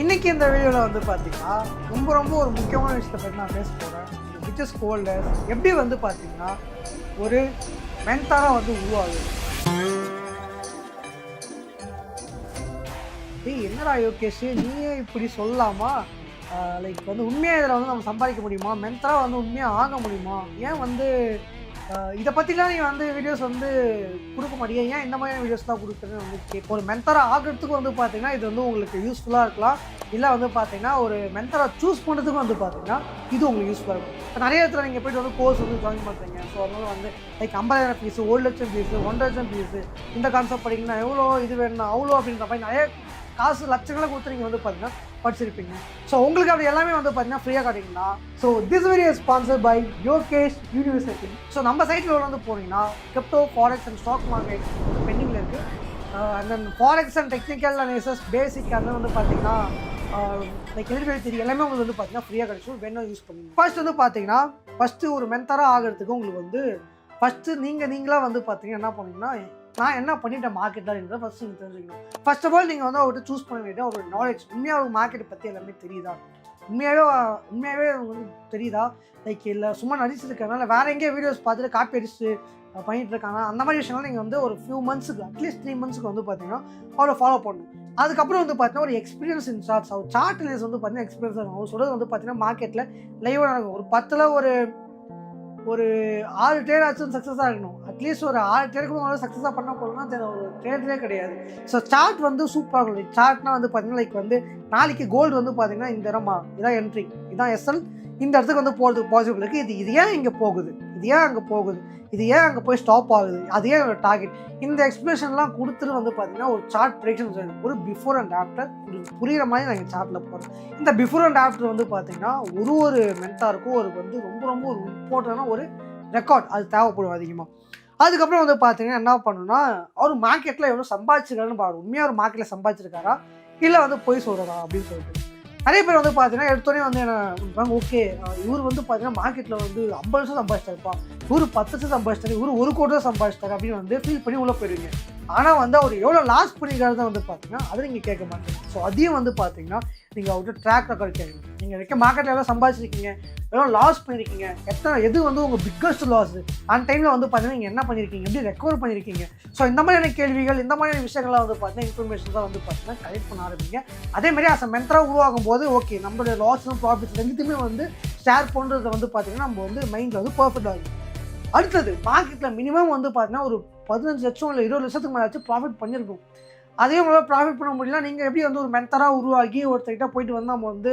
இன்னைக்கு இந்த வீடியோவில் வந்து பார்த்தீங்கன்னா ரொம்ப ஒரு முக்கியமான விஷயத்தை பற்றி நான் பேச போகிறேன். விச் இஸ் கோல்டஸ் எப்படி வந்து பார்த்தீங்கன்னா ஒரு மென்டாராக வந்து உருவாகுது. என்னடா யோகேஷ் நீயே இப்படி சொல்லலாமா? லைக் வந்து உண்மையாக இதில் வந்து நம்ம சம்பாதிக்க முடியுமா? மென்டராக வந்து உண்மையாக ஆக முடியுமா? ஏன் வந்து இதை பற்றிலாம் நீ வந்து வீடியோஸ் வந்து கொடுக்க மாட்டேங்க, ஏன் இந்த மாதிரியான வீடியோஸ் தான் கொடுக்குறேன்னு வந்து கேட்கும். ஒரு மென்டராக ஆகிறதுக்கு வந்து பார்த்தீங்கன்னா இது வந்து உங்களுக்கு யூஸ்ஃபுல்லாக இருக்கலாம். இல்லை வந்து பார்த்தீங்கன்னா ஒரு மென்டராக சூஸ் பண்ணுறதுக்கும் வந்து பார்த்தீங்கன்னா இது உங்களுக்கு யூஸ்ஃபுல்லாக இருக்கும். இப்போ நிறைய இடத்துல நீங்கள் போய்ட்டு வந்து கோர்ஸ் வந்து ஜாயின் பண்ணுறீங்க. ஸோ அதனால வந்து லைக் 50,000 ஃபீஸு, 1,00,000 ஃபீஸு, 1,00,000 ஃபீஸு, இந்த கான்செப்ட் படிக்கணும்னா எவ்வளோ, இது வேணும்னா அவ்வளோ அப்படின்ற மாதிரி நிறைய காசு லட்சங்களை கொடுத்து நீங்கள் வந்து பார்த்தீங்கன்னா படிச்சிருப்பீங்க. ஸோ உங்களுக்கு அப்படி எல்லாமே வந்து பார்த்தீங்கன்னா ஃப்ரீயாக கிடைக்குங்களா? So this video is sponsored by Yogesh University. So நம்ம சைட்டில் வந்து போனீங்கன்னா crypto, forex and stock market பெண்டிங்கில் இருக்குது. And then forex and technical analysis basic அதெல்லாம் வந்து பார்த்தீங்கன்னா லைக் எதிர்கொலை தெரியும் எல்லாமே உங்களுக்கு வந்து பார்த்தீங்கன்னா ஃப்ரீயாக கிடைக்கும். வேணும் யூஸ் பண்ணுங்க. ஃபர்ஸ்ட் வந்து பார்த்தீங்கன்னா ஃபஸ்ட்டு ஒரு மென்டராக ஆகிறதுக்கு உங்களுக்கு வந்து ஃபஸ்ட்டு நீங்களாக வந்து பார்த்தீங்கன்னா என்ன பண்ணீங்கன்னா நான் என்ன பண்ணிட்டேன் மார்க்கெட்டில் ஃபஸ்ட்டு நீங்கள் தெரிஞ்சுக்கணும். ஃபர்ஸ்ட் ஆஃப் ஆல் நீங்கள் வந்து அவர்கிட்ட சூஸ் பண்ண வேண்டிய ஒரு நாலேஜ், உண்மையாக ஒரு மார்க்கெட்டை பற்றி எல்லாமே தெரியுதா, உண்மையாகவே உங்களுக்கு தெரியுதா, லைக் இல்லை சும்மா நடிச்சிருக்கனால வேறு எங்கேயோ வீடியோஸ் பார்த்துட்டு காப்பி அடிச்சு பண்ணிகிட்டு இருக்காங்க. அந்த மாதிரி விஷயங்கள் நீங்கள் வந்து ஒரு ஃபியூ மந்த்ஸுக்கு அட்லீஸ்ட் 3 மந்த்ஸுக்கு வந்து பார்த்தீங்கன்னா அவரை ஃபாலோ பண்ணணும். அதுக்கப்புறம் வந்து பார்த்தீங்கன்னா ஒரு எக்ஸ்பீரியன்ஸ் இன் சார்ட்ஸ், அவர் சார்ட் லேஸ் வந்து பார்த்தீங்கன்னா எக்ஸ்பீரியன்ஸ் ஆகும். அவர் சொல்கிறது வந்து பார்த்தீங்கன்னா மார்க்கெட்டில் லைவாக நடக்கும். ஒரு 10ல் ஒரு 6 ட்ரேட் ஆச்சும் சக்ஸஸாக இருக்கணும். அட்லீஸ்ட் ஒரு 6 ட்ரேடுக்கு சக்ஸஸாக பண்ண போகணும்னா ஒரு ட்ரேட்லேயே கிடையாது. ஸோ சார்ட் வந்து சூப்பராக இருக்கும். சார்ட்னா வந்து பார்த்தீங்கன்னா லைக் வந்து நாளைக்கு கோல்டு வந்து பார்த்தீங்கன்னா இந்த இடமா இதான் என்ட்ரி, இதான் எஸ்எல், இந்த இடத்துக்கு வந்து போகிறதுக்கு பாசிபிள் இருக்குது. இது ஏன் இங்கே போகுது, இது ஏன் அங்கே போகுது, இது ஏன் அங்கே போய் ஸ்டாப் ஆகுது, அது ஏன் ஒரு டார்கெட், இந்த எக்ஸ்பிளேஷன்லாம் கொடுத்துட்டு வந்து பார்த்தீங்கன்னா ஒரு சார்ட் ப்ரெடிக்ஷன் செய்யணும். ஒரு பிஃபோர் அண்ட் ஆஃப்டர் புரிகிற மாதிரி நாங்கள் சார்ட்டில் போகிறோம். இந்த பிஃபோர் அண்ட் ஆஃப்டர் வந்து பார்த்தீங்கன்னா ஒரு மென்டாருக்கும் ஒரு வந்து ரொம்ப ஒரு இம்பார்ட்டண்டான ஒரு ரெக்கார்ட் அது தேவைப்படும் அதிகமாக. அதுக்கப்புறம் வந்து பார்த்தீங்கன்னா என்ன பண்ணணும்னா அவர் மார்க்கெட்டில் எவ்வளோ சம்பாதிச்சிருக்காருன்னு பாருங்க. உண்மையாக ஒரு மார்க்கெட்டில் சம்பாதிச்சிருக்காரா இல்லை வந்து போய் சொல்கிறா அப்படின்னு சொல்லிட்டு நிறைய பேர் வந்து பார்த்தீங்கன்னா எடுத்தோடனே வந்து என்ன ஓகே இவர் வந்து பார்த்தீங்கன்னா மார்க்கெட்டில் வந்து 50 லட்சம் சம்பாதிச்சிட்டாருப்பா, இவர் 10 லட்சம் சம்பாதிச்சிட்டாரு, இவர் 1 கோடி ரூபா சம்பாதிச்சிட்டாரு அப்படின்னு வந்து ஃபீல் பண்ணி உள்ளே போயிடுவீங்க. ஆனால் வந்து அவர் எவ்வளோ லாஸ் பண்ணிக்கிறது தான் வந்து பார்த்தீங்கன்னா அதை நீங்கள் கேட்க மாட்டீங்க. ஸோ அதையும் வந்து பார்த்தீங்கன்னா நீங்கள் அவர்கிட்ட ட்ராக் ரெக்கார்ட் கேட்கணும். நீங்கள் வைக்க மார்க்கெட்டில் எவ்வளோ சம்பாதிச்சிருக்கீங்க, எவ்வளோ லாஸ் பண்ணியிருக்கீங்க, எது வந்து உங்கள் பிக்கஸ்ட் லாஸ், அந்த டைமில் வந்து பார்த்தீங்கன்னா நீங்கள் என்ன பண்ணியிருக்கீங்க, எப்படி ரெக்கவர் பண்ணியிருக்கீங்க. ஸோ இந்த மாதிரியான கேள்விகள், இந்த மாதிரியான விஷயங்கள்லாம் வந்து பார்த்தீங்கன்னா இன்ஃபர்மேஷன் தான் வந்து பார்த்தீங்கன்னா கலெக்ட் பண்ண ஆரம்பிங்க. அதேமாதிரி அஸ் அ மென்டராக உருவாகும் போது ஓகே நம்மளுடைய லாஸும் ப்ராஃபிட்ஸ் ரெண்டுத்தையுமே வந்து ஷேர் பண்ணுறதை வந்து பார்த்தீங்கன்னா நம்ம வந்து மைண்டில் வந்து பர்ஃபெக்டாக இருக்கும். அடுத்தது மார்க்கெட்டில் மினிமம் வந்து பார்த்தீங்கன்னா ஒரு 15 லட்சம் இல்லை 20 லட்சத்துக்கு மேலே ப்ராஃபிட் பண்ணியிருக்கும். அதே உங்களால் ப்ராஃபிட் பண்ண முடியல, நீங்கள் எப்படி வந்து ஒரு மென்டராக உருவாகி ஒருத்தர்கிட்ட போயிட்டு வந்து நம்ம வந்து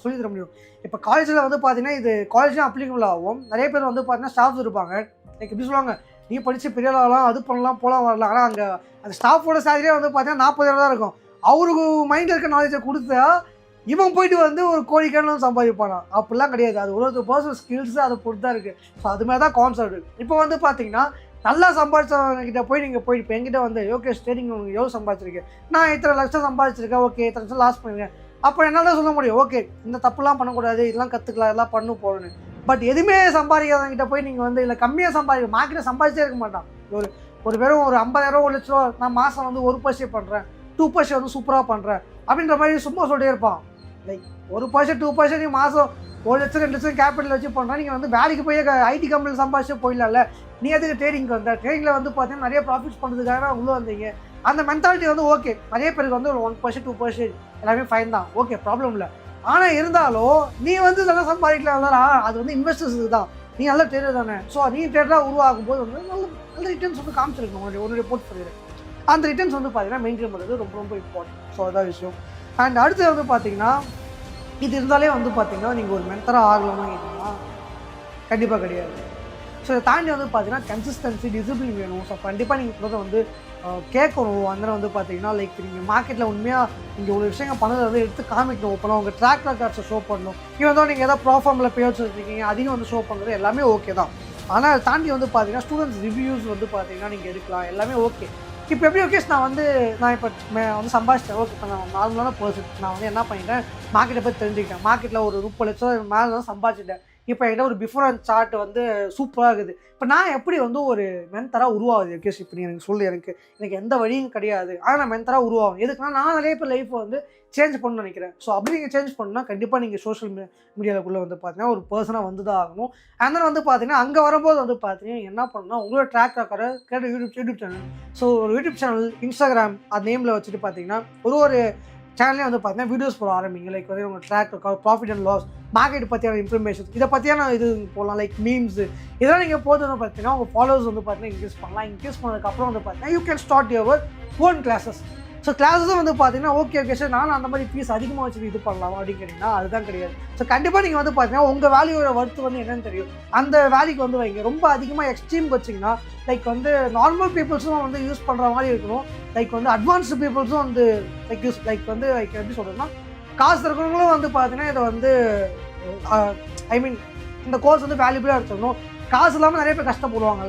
சொல்லி தர முடியும். இப்போ காலேஜில் வந்து பார்த்தீங்கன்னா இது காலேஜ்லாம் அப்ளிகபிள் ஆகும். நிறைய பேர் வந்து பார்த்தீங்கன்னா ஸ்டாஃப்ஸ் இருப்பாங்க, லைக் எப்படி சொல்லுவாங்க, நீ படித்து பெரிய ஆகலாம், அது பண்ணலாம் போகலாம் வரலாம். ஆனால் அங்கே அந்த ஸ்டாஃபோட சேலரியே வந்து பார்த்தீங்கன்னா 40,000 தான் இருக்கும். அவருக்கு மைண்டில் இருக்க நாலேஜை கொடுத்தா இவன் போயிட்டு வந்து ஒரு கோடிக்கணக்கில் சம்பாதிப்பானா? அப்படிலாம் கிடையாது. அது ஒரு பர்சனல் ஸ்கில்ஸு அதை பொறுத்து தான் இருக்குது. ஸோ அது மாதிரி தான் கான்செப்ட். இப்போ வந்து பார்த்தீங்கன்னா நல்லா சம்பாதிச்சவங்ககிட்ட போய் நீங்கள் போயிட்டு இப்போ என்கிட்ட வந்து யோகேஷ் ட்ரேடிங் உங்களுக்கு எவ்வளோ சம்பாதிச்சிருக்கேன், நான் இத்தனை லட்சம் சம்பாதிச்சிருக்கேன், ஓகே இத்தனை லட்சம் லாஸ் பண்ணிருக்கேன், அப்போ என்னால் தான் சொல்ல முடியும் ஓகே இந்த தப்புலாம் பண்ணக்கூடாது, இதெல்லாம் கற்றுக்கலாம், இதெல்லாம் பண்ணணும் போகணுன்னு. பட் எதுவுமே சம்பாதிக்காதவங்கிட்ட போய் நீங்கள் வந்து இல்லை கம்மியாக சம்பாதிக்க மார்க்கெட்டை சம்பாதிச்சே இருக்க மாட்டான். ஒரு வெறும் ஒரு 50,000 1 லட்ச ரூபா நான் மாதம் வந்து 1% பண்ணுறேன், 2% வந்து சூப்பராக பண்ணுறேன் அப்படின்ற மாதிரி சும்மா சொல்லிட்டே இருப்பான். லைக் 1% 2% நீ மாதம் 1 லட்சம் 2 லட்சம் கேபிட்டல் வச்சு பண்ணுறேன். நீங்கள் வந்து வேலைக்கு போய் ஐடி கம்பெனியில் சம்பாதிச்சு போயிடலாம்ல, நீ எதுக்கு ட்ரேடிங்க்கு வந்த? ட்ரேடிங்கில் வந்து பார்த்தீங்கன்னா நிறைய ப்ராஃபிட்ஸ் பண்ணுறதுக்காக உள்ளே வந்தீங்க. அந்த மென்டாலிட்டி வந்து ஓகே நிறைய பேருக்கு வந்து ஒரு 1% 2% எல்லாமே ஃபைன் தான், ஓகே ப்ராப்ளம் இல்லை. ஆனால் இருந்தாலும் நீ வந்து நல்லா சம்பாதிக்கலாம், அது வந்து இன்வெஸ்டர்ஸுக்கு தான், நீ நல்ல ட்ரேடர் தானே. ஸோ நீ ட்ரேடராக உருவாகும் போது வந்து நல்ல ரிட்டர்ன்ஸ் வந்து காமிச்சிருக்கணும் உன்னுடைய போர்ட்ஃபோலியோவில். அந்த ரிட்டர்ன்ஸ் வந்து பார்த்தீங்கன்னா மெயின்டைன் பண்ணுறது ரொம்ப இம்பார்ட்டன்ட். ஸோ அதான் விஷயம். அண்ட் அடுத்து வந்து பார்த்தீங்கன்னா இது இருந்தாலே வந்து பார்த்தீங்கன்னா நீங்கள் ஒரு மென்டராக ஆகலாமா கேட்டிங்கன்னா கண்டிப்பாக கிடையாது. ஸோ இதை தாண்டி வந்து பார்த்தீங்கன்னா கன்சிஸ்டன்சி, டிசிப்ளின் வேணும். ஸோ கண்டிப்பாக நீங்கள் சொல்கிறத வந்து கேட்கணும். அதனால் வந்து பார்த்தீங்கன்னா லைக் நீங்கள் மார்க்கெட்டில் உண்மையாக நீங்கள் ஒரு விஷயங்கள் பண்ணதை வந்து எடுத்து காமிக்கணும். ஓப்பனாக உங்கள் ட்ராக் ரெக்கார்ட்ஸை ஷோ பண்ணணும். இவன் தான் நீங்கள் எதாவது ப்ராஃபார்மில் பே வச்சுருக்கீங்க அதையும் வந்து ஷோ பண்ணுறது எல்லாமே ஓகே தான். ஆனால் அதை தாண்டி வந்து பார்த்தீங்கன்னா ஸ்டூடெண்ட்ஸ் ரிவ்யூஸ் வந்து பார்த்தீங்கன்னா நீங்கள் எடுக்கலாம், எல்லாமே ஓகே. இப்போ எப்படி ஓகேஸ் நான் இப்போ வந்து சம்பாதிச்சிட்டேன், ஓகே இப்போ நான் நார்மலான பர்சன், நான் வந்து என்ன பண்ணிட்டேன் மார்க்கெட்டை பற்றி தெரிஞ்சுக்கிட்டேன், மார்க்கெட்டில் ஒரு 30 லட்சம் மேலே தான் சம்பாதிச்சிட்டேன், இப்போ என்கிட்ட ஒரு பிஃபோர் அண்ட் சார்ட் வந்து சூப்பராக இருக்குது. இப்போ நான் எப்படி வந்து ஒரு மென்டராக உருவாகுது யோகேஷ்? இப்போ நீ எனக்கு சொல்லு, எனக்கு எந்த வழியும் கிடையாது, ஆனால் நான் மென்டராக உருவாகும். எதுக்குன்னா நான் நிறைய பேர் லைஃப்பை வந்து சேஞ்ச் பண்ணணும்னு நினைக்கிறேன். ஸோ அப்படி நீங்கள் சேஞ்ச் பண்ணால் கண்டிப்பாக நீங்கள் சோஷியல் மீடியாவுக்குள்ளே வந்து பார்த்தீங்கன்னா ஒரு பர்சனாக வந்து தான் ஆகணும். அண்ட் தென் வந்து பார்த்தீங்கன்னா அங்கே வரும்போது வந்து பார்த்தீங்கன்னா என்ன பண்ணணும்னா உங்களோட ட்ராக் ரெக்கார்டை கேட்ட யூடியூப் சேனல். ஸோ ஒரு யூடியூப் சேனல் இன்ஸ்டாகிராம் அது நேமில் வச்சுட்டு பார்த்தீங்கன்னா ஒரு சேனல்லே வந்து பார்த்தீங்கன்னா வீடியோஸ் போட ஆரம்பிங்க. லைக் வந்து உங்கள் track record, profit and loss, market பற்றியான இன்ஃபர்மேஷன், இதை பற்றியான இது போடலாம். லைக் மீம்ஸு இதெல்லாம் நீங்கள் போது வந்து பார்த்தீங்கன்னா உங்கள் ஃபாலோவர்ஸ் வந்து பார்த்தீங்கன்னா இன்க்ரீஸ் பண்ணலாம். இன்க்ரீஸ் பண்ணதுக்கப்புறம் வந்து பார்த்தீங்கன்னா you can start your own classes. So கிளாஸஸும் வந்து பார்த்தீங்கன்னா ஓகே சார் நானும் அந்த மாதிரி ஃபீஸ் அதிகமாக வச்சுட்டு இது பண்ணலாம் அப்படின்னு கேட்டிங்கன்னா அதுதான் கிடையாது. ஸோ கண்டிப்பாக நீங்கள் வந்து பார்த்தீங்கன்னா உங்கள் வேல்யூவோட ஒர்த்து வந்து என்னென்னு தெரியும், அந்த வேல்யூக்கு வந்து வைங்க. ரொம்ப அதிகமாக எக்ஸ்ட்ரீம் வச்சிங்கன்னா லைக் வந்து நார்மல் பீப்புள்ஸும் வந்து யூஸ் பண்ணுற மாதிரி இருக்கணும். லைக் வந்து அட்வான்ஸ்டு பீப்புள்ஸும் வந்து லைக் வந்து எப்படி சொல்கிறதுன்னா காசு இருக்கிறவங்களும் வந்து பார்த்தீங்கன்னா இதை வந்து ஐ மீன் இந்த கோர்ஸ் வந்து வேல்யூபிளாக எடுத்துக்கணும். காசு இல்லாமல் நிறைய பேர் கஷ்டப்படுவாங்க.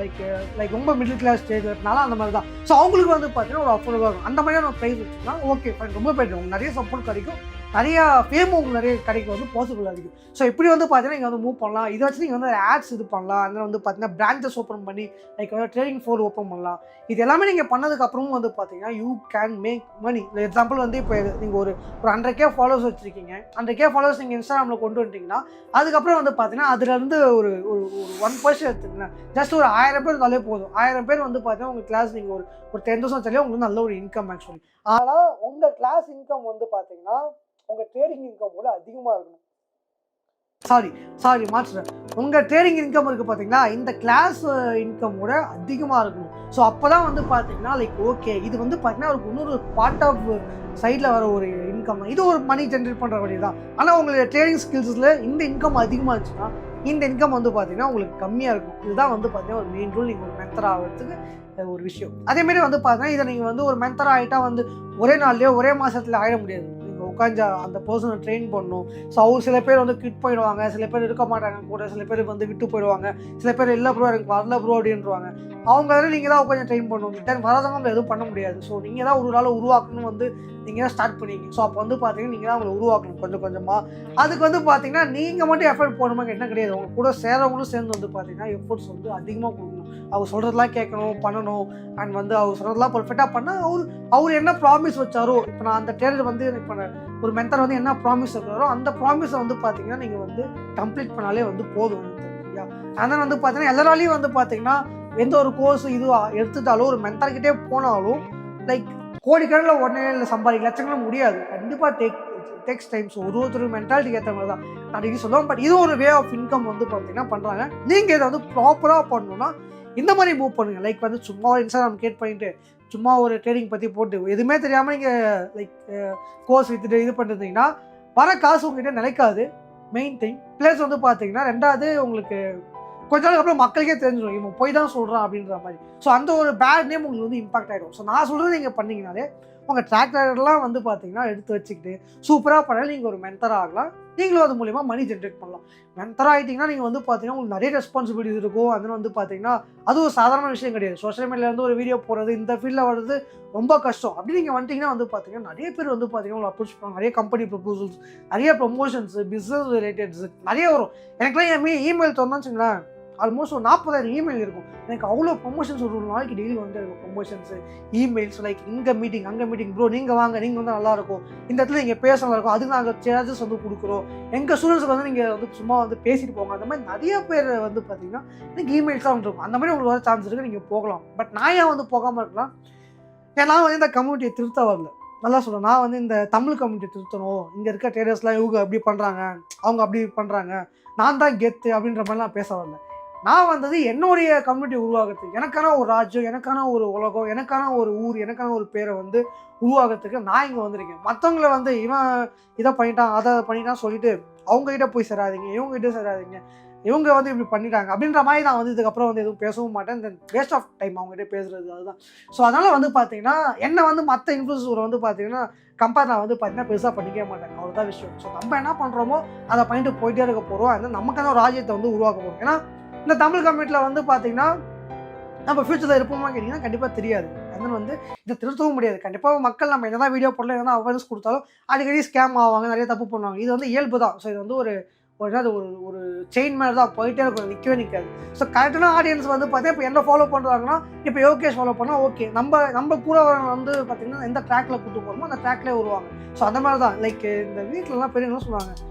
லைக் ரொம்ப மிடில் கிளாஸ் ஸ்டேஜ்னால அந்த மாதிரி தான். ஸோ அவங்களுக்கு வந்து பார்த்தீங்கன்னா ஒரு அஃபோர்டபுளாக இருக்கும். அந்த மாதிரியான ப்ரைஸ் வச்சுன்னா ஓகே ஃபைன், ரொம்ப பெட்டர். உங்களுக்கு நிறைய சப்போர்ட் கிடைக்கும், நிறையா ஃபேமும் உங்களுக்கு நிறைய கிடைக்கும், வந்து பாசிபிள் அதிகம். ஸோ இப்படி வந்து பார்த்தீங்கன்னா நீங்கள் வந்து மூவ் பண்ணலாம். இதை வச்சு நீங்கள் வந்து ஆட்ஸ் இது பண்ணலாம். அதில் வந்து பார்த்தீங்கன்னா பிரான்ச்சஸ் ஓப்பன் பண்ணி லைக் வந்து ட்ரேடிங் ஃபோர் ஓப்பன் பண்ணலாம். இது எல்லாமே நீங்கள் பண்ணதுக்கப்புறமும் வந்து பார்த்தீங்கன்னா you can make money. Example வந்து இப்போ நீங்கள் ஒரு 100K ஃபாலோவர்ஸ் வச்சுருக்கீங்க. 100K ஃபாலோவர்ஸ் நீங்கள் இன்ஸ்டாகிராமில் கொண்டு வந்துட்டீங்கன்னா அதுக்கப்புறம் வந்து பார்த்தீங்கன்னா அதுலேருந்து ஒரு 1% எடுத்துக்கலாம். ஜஸ்ட் ஒரு 1000 பேர் இருந்தாலே போதும். 1000 பேர் வந்து பார்த்தீங்கன்னா உங்கள் கிளாஸ் நீங்கள் ஒரு 10,000 வச்சாலே உங்களுக்கு நல்ல ஒரு இன்கம் ஆக்சுவலி. ஆனால் உங்கள் கிளாஸ் இன்கம் வந்து பார்த்தீங்கன்னா உங்கள் ட்ரேடிங் இன்கமோட அதிகமாக இருக்கணும். சாரி மாற்றுறேன். உங்கள் ட்ரேடிங் இன்கம் இருக்குது பார்த்தீங்களா, இந்த கிளாஸ் இன்கமோட அதிகமாக இருக்கணும். ஸோ அப்போ தான் வந்து பார்த்தீங்கன்னா லைக் ஓகே இது வந்து பார்த்தீங்கன்னா ஒரு இன்னொரு பார்ட் ஆஃப் சைடில் வர ஒரு இன்கம் தான். இது ஒரு மணி ஜென்ரேட் பண்ணுற வழி தான். ஆனால் உங்களுடைய ட்ரேடிங் ஸ்கில்ஸில் இந்த இன்கம் அதிகமாக இருந்துச்சுன்னா இந்த இன்கம் வந்து பார்த்தீங்கன்னா உங்களுக்கு கம்மியாக இருக்கும். இதுதான் வந்து பார்த்தீங்கன்னா ஒரு மெயின் ரூல். நீங்கள் ஒரு மென்டர் ஆகிறதுக்கு ஒரு விஷயம். அதேமாரி வந்து பார்த்தீங்கன்னா இதை நீங்கள் வந்து ஒரு மென்டர் ஆகிட்டா வந்து ஒரே நாள்லேயோ ஒரே மாதத்தில் ஆகிட முடியாது. உட்காந்து அந்த பர்சனை ட்ரெயின் பண்ணணும். ஸோ அவர் சில பேர் வந்து கிட் போயிடுவாங்க, சில பேர் இருக்க மாட்டாங்க கூட, சில பேர் வந்து விட்டு போயிடுவாங்க, சில பேர் இல்லை ப்ரோ எனக்கு வரல ப்ரோ அப்படின்றாங்க. அவங்க நீங்கள் தான் உட்காந்து ட்ரெயின் பண்ணணும். ரிட்டர்ன் வராதவங்க எதுவும் பண்ண முடியாது. ஸோ நீங்கள் தான் ஒரு நாள் உருவாக்கணும் வந்து நீங்கள் தான் ஸ்டார்ட் பண்ணீங்க. ஸோ அப்போ வந்து பார்த்தீங்கன்னா நீங்கள் தான் அவங்களை உருவாக்கணும் கொஞ்சம் கொஞ்சமாக. அதுக்கு வந்து பார்த்தீங்கன்னா நீங்கள் மட்டும் எஃபர்ட் போடணுமா என்ன கிடையாது. அவங்க கூட சேரவங்களும் சேர்ந்து வந்து பார்த்தீங்கன்னா எஃபர்ட்ஸ் வந்து அதிகமாக கொடுக்கணும். அவர் சொல்கிறதெல்லாம் கேட்கணும், பண்ணணும். அண்ட் வந்து அவர் சொல்கிறதெல்லாம் பர்ஃபெக்டாக பண்ணால் அவர் என்ன ப்ராமிஸ் வச்சாரோ, இப்போ நான் அந்த ட்ரேடர் வந்து இப்போ ஒரு மென்டர் வந்து என்ன ப்ராமிஸ் வைக்கிறாரோ அந்த ப்ராமிஸை வந்து பார்த்தீங்கன்னா நீங்கள் வந்து கம்ப்ளீட் பண்ணாலே வந்து போதும். சரியா? அதனால் வந்து பார்த்தீங்கன்னா எல்லாராலையும் வந்து பார்த்தீங்கன்னா எந்த ஒரு கோர்ஸ் இதுவாக எடுத்துட்டாலும் ஒரு மென்டர்கிட்டே போனாலும் லைக் கோடிக்கணக்கில் உடனே இல்லை சம்பாதிக்க லட்சங்களும் முடியாது. கண்டிப்பாக டேக்ஸ் டைம். ஸோ ஒரு மென்டாலிட்டிக்கு ஏற்ற மாதிரி தான் நான் இது சொல்லுவேன். பட் இது ஒரு வே ஆஃப் இன்கம் வந்து பார்த்தீங்கன்னா பண்ணுறாங்க. நீங்கள் இதை வந்து ப்ராப்பராக பண்ணணும்னா இந்த மாதிரி மூவ் பண்ணுங்கள். லைக் வந்து சும்மா ஒரு இன்ஸ்டாகிராம் கிரியேட் பண்ணிவிட்டு சும்மா ஒரு ட்ரேடிங் பற்றி போட்டு எதுவுமே தெரியாமல் நீங்கள் லைக் கோர்ஸ் வித்துட்டு இது பண்ணிருந்தீங்கன்னா வர காசு உங்ககிட்ட நிலைக்காது. Main thing. ப்ளஸ் வந்து பார்த்தீங்கன்னா ரெண்டாவது உங்களுக்கு கொஞ்ச நாளுக்கு அப்புறம் மக்களுக்கே தெரிஞ்சிடும் இவன் போய் தான் சொல்கிறான் அப்படின்ற மாதிரி. ஸோ அந்த ஒரு பேட் நேம் உங்களுக்கு வந்து இம்பாக்ட் ஆகிடும். ஸோ நான் சொல்கிறது நீங்கள் பண்ணிங்கனாலே உங்கள் ட்ராக் ரெக்கார்டெலாம் வந்து பார்த்தீங்கன்னா எடுத்து வச்சுக்கிட்டு சூப்பராக பண்ணாலும் நீங்கள் ஒரு மென்டராக ஆகலாம். நீங்களும் அது மூலிமா மணி ஜென்ரேட் பண்ணலாம். மென்டராக ஆகிட்டிங்கன்னா நீங்கள் வந்து பார்த்தீங்கன்னா உங்களுக்கு நிறைய ரெஸ்பான்சிபிலிட்டிஸ் இருக்கும். அதில் வந்து பார்த்தீங்கன்னா அது ஒரு சாதாரண விஷயம் கிடையாது. சோஷியல் மீடியாவிலேருந்து ஒரு வீடியோ போடுறது இந்த ஃபீல்டில் வர்றது ரொம்ப கஷ்டம். அப்படி நீங்கள் வந்துட்டிங்கன்னா வந்து பார்த்தீங்கன்னா நிறைய பேர் வந்து பார்த்தீங்கன்னா உங்களை அப்ரோச் பண்ணுவாங்க. நிறைய கம்பெனி ப்ரொபோசல்ஸ், நிறைய ப்ரொமோஷன்ஸு, பிஸ்னஸ் ரிலேட்டட்ஸு நிறைய வரும். எனக்குலாம் இமெயில் திறந்தான்னு வச்சுங்களேன் ஆல்மோஸ்ட் ஒரு 40,000 இமெயில் இருக்கும். எனக்கு அவ்வளோ ப்ரொமோஷன்ஸ் ஒரு நாளைக்கு டெய்லி வந்து இருக்கும். ப்ரொமோஷன்ஸு, இமெயில்ஸ், லைக் இங்கே மீட்டிங் அங்கே மீட்டிங் ப்ரோ நீங்கள் வாங்க, நீங்கள் வந்து நல்லாயிருக்கும், இந்த இடத்துல நீங்கள் பேச நல்லாயிருக்கும், அதுக்கு நாங்கள் சார்ஜஸ் வந்து கொடுக்குறோம், எங்கள் ஸ்டூடெண்ட்ஸுக்கு வந்து நீங்கள் வந்து சும்மா வந்து பேசிட்டு போங்க. அந்த மாதிரி நிறைய பேர் வந்து பார்த்தீங்கன்னா எனக்கு இமெயில்ஸாக வந்துருக்கும். அந்த மாதிரி உங்களுக்கு வர சான்ஸ் இருக்குது, நீங்கள் போகலாம். பட் நான் ஏன் வந்து போகாமல் இருக்கலாம், நான் வந்து இந்த கம்யூனிட்டியை திருத்த வரல. நல்லா சொல்கிறேன். நான் வந்து இந்த தமிழ் கம்யூனிட்டியை திருத்தணும். இங்கே இருக்க ட்ரேடர்ஸ்லாம் இவங்க அப்படி பண்ணுறாங்க, அவங்க அப்படி பண்ணுறாங்க, நான் தான் கெத்து அப்படின்ற மாதிரிலாம் பேச வரல. நான் வந்தது என்னுடைய கம்யூனிட்டி உருவாகிறதுக்கு, எனக்கான ஒரு ராஜ்யம், எனக்கான ஒரு உலகம், எனக்கான ஒரு ஊர், எனக்கான ஒரு பேரை வந்து உருவாகிறதுக்கு நான் இங்கே வந்திருக்கேன். மற்றவங்கள வந்து இவன் இதை பண்ணிட்டான் அதை பண்ணிட்டான் சொல்லிட்டு அவங்ககிட்ட போய் சேராதிங்க, இவங்ககிட்ட சேராதிங்க, இவங்க வந்து இப்படி பண்ணிட்டாங்க அப்படின்ற மாதிரி நான் வந்து இதுக்கப்புறம் வந்து எதுவும் பேசவும் மாட்டேன். தென் வேஸ்ட் ஆஃப் டைம் அவங்ககிட்ட பேசுகிறது அதுதான். ஸோ அதனால் வந்து பார்த்தீங்கன்னா என்னை வந்து மற்ற இன்ஃப்ளூயன்சர் வந்து பார்த்தீங்கன்னா கம்பேர் நான் வந்து பார்த்தீங்கன்னா பெருசாக பண்ணிக்கவே மாட்டேன். அவ்வளோதான் விஷயம். ஸோ நம்ம என்ன பண்ணுறோமோ அதை பண்ணிட்டு போயிட்டே இருக்க போகிறோம். அது நமக்கான ஒரு ராஜ்யத்தை வந்து உருவாக்க போகிறோம். ஏன்னா இந்த தமிழ் கம்யூனிட்டியில் வந்து பார்த்தீங்கன்னா நம்ம ஃபியூச்சரில் இருப்போமா கேட்டிங்கன்னா கண்டிப்பாக தெரியாது. அதனால் வந்து இதை திருத்தவும் முடியாது. கண்டிப்பாக மக்கள் நம்ம என்ன தான் வீடியோ போடல, என்ன அவேர்னஸ் கொடுத்தாலும் அடிக்கடி ஸ்கேம் ஆவாங்க, நிறைய தப்பு பண்ணுவாங்க. இது வந்து இயல்பு தான். ஸோ இது வந்து ஒரு ஒரு ஒரு செயின் மாதிரி தான் போயிட்டே இருக்கும், நிற்கவே நிற்காது. ஸோ கரெக்டான ஆடியன்ஸ் வந்து பார்த்தீங்கன்னா இப்போ என்ன ஃபாலோ பண்ணுறாங்கன்னா, இப்போ யோகேஷ் ஃபாலோ பண்ணால் ஓகே, நம்ம கூட வரவங்க வந்து பார்த்தீங்கன்னா எந்த ட்ராக்கில் கூட்டு போகிறோமோ அந்த ட்ராக்லேயே வருவாங்க. ஸோ அந்த மாதிரி தான் லைக் இந்த வீட்டிலலாம் பெரியவங்களாம் சொல்லுவாங்க,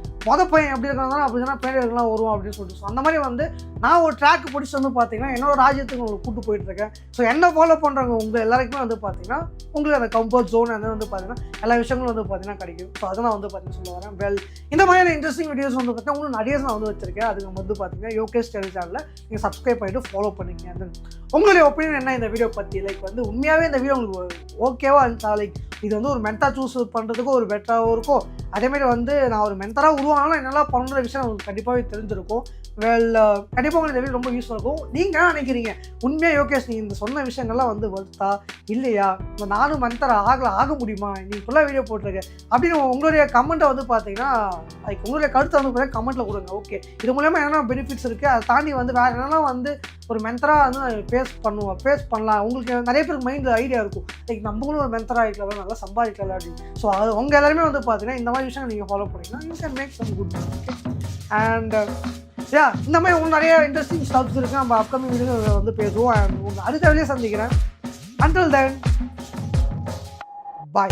பையன் எப்படி இருக்கிறதா அப்படி சொன்னால் பேரெல்லாம் வருவோம் அப்படின்னு சொல்லிட்டு. ஸோ அந்த மாதிரி வந்து நான் ஒரு ட்ராக் பிடிச்சி வந்து பார்த்தீங்கன்னா என்னோட ராஜ்யத்துக்கு உங்களுக்கு கூட்டு போயிட்டுருக்கேன். ஸோ என்ன ஃபாலோ பண்ணுறவங்க உங்கள் எல்லாருக்குமே வந்து பார்த்தீங்கன்னா உங்களுக்கு அந்த கம்ஃபர்ட் ஜோன் அந்த வந்து பார்த்தீங்கன்னா எல்லா விஷயங்களும் வந்து பார்த்தீங்கன்னா கிடைக்கும். ஸோ அதெல்லாம் வந்து பார்த்தீங்கன்னா சொல்ல வரேன். வெல், இந்த மாதிரியான இன்ட்ரெஸ்டிங் வீடியோஸ் வந்து பார்த்தீங்கன்னா உங்களுக்கு நிறைய நான் வந்து வச்சிருக்கேன். அதுக்கு வந்து பார்த்தீங்கன்னா யோகேஷ் சேனலில் நீங்கள் சப்ஸ்கிரைப் பண்ணிட்டு ஃபாலோ பண்ணிங்க. அந்த உங்களுடைய ஒப்பீனியன் என்ன இந்த வீடியோ பற்றி? லைக் வந்து உண்மையாகவே இந்த வீடியோ உங்களுக்கு ஓகேவா இருந்துச்சா? லைக் இது வந்து ஒரு மென்டாக சூஸ் பண்ணுறதுக்கும் ஒரு பெட்டராகவும் இருக்கும். அதேமாதிரி வந்து நான் ஒரு மென்டராக உருவானாலும் என்னெல்லாம் பண்ணுற விஷயம் உங்களுக்கு கண்டிப்பாகவே தெரிஞ்சிருக்கும். வெல், கண்டிப்பாக உங்களுக்கு இந்த வீடியோ ரொம்ப யூஸ்ஃபுல்லாக இருக்கும். நீங்கள் என்ன நினைக்கிறீங்க? உண்மையாக யோகேஷ் நீங்கள் இந்த சொன்ன விஷயங்கள்லாம் வந்து வருத்தா இல்லையா? நானும் மென்டர் ஆக முடியுமா? நீங்கள் ஃபுல்லாக வீடியோ போட்டிருக்கேன் அப்படின்னு உங்களுடைய கமெண்ட்டை வந்து பார்த்தீங்கன்னா அதுக்கு உங்களுடைய கருத்தை வந்து பார்த்தீங்கன்னா கமெண்ட்டில் கொடுங்க. ஓகே, இது மூலமாக என்னென்ன பெனிஃபிட்ஸ் இருக்குது, அதை தாண்டி வந்து வேறு என்னெல்லாம் வந்து ஒரு மென்டராக வந்து ஃபேஸ் பண்ணலாம். உங்களுக்கு நிறைய பேருக்கு மைண்டில் ஐடியா இருக்கும், லைக் நம்மளும் ஒரு மென்டராக இருக்கலாம், நல்லா சம்பாதிக்கலாம் அப்படின்னு. ஸோ அது உங்கள் எல்லாருமே வந்து பார்த்தீங்கன்னா இந்த மாதிரி விஷயங்கள் நீங்கள் ஃபாலோ பண்ணிங்கன்னா you can make some good. Okay, and இந்த மாதிரி உங்களுக்கு நிறைய இன்ட்ரெஸ்டிங் ஸ்டப்ஸ் இருக்குது. நம்ம அப்கமிங் வீடியோ வந்து பேசுவோம். அண்ட் உங்கள் அடுத்த வீடியோ சந்திக்கிறேன். Until then, bye.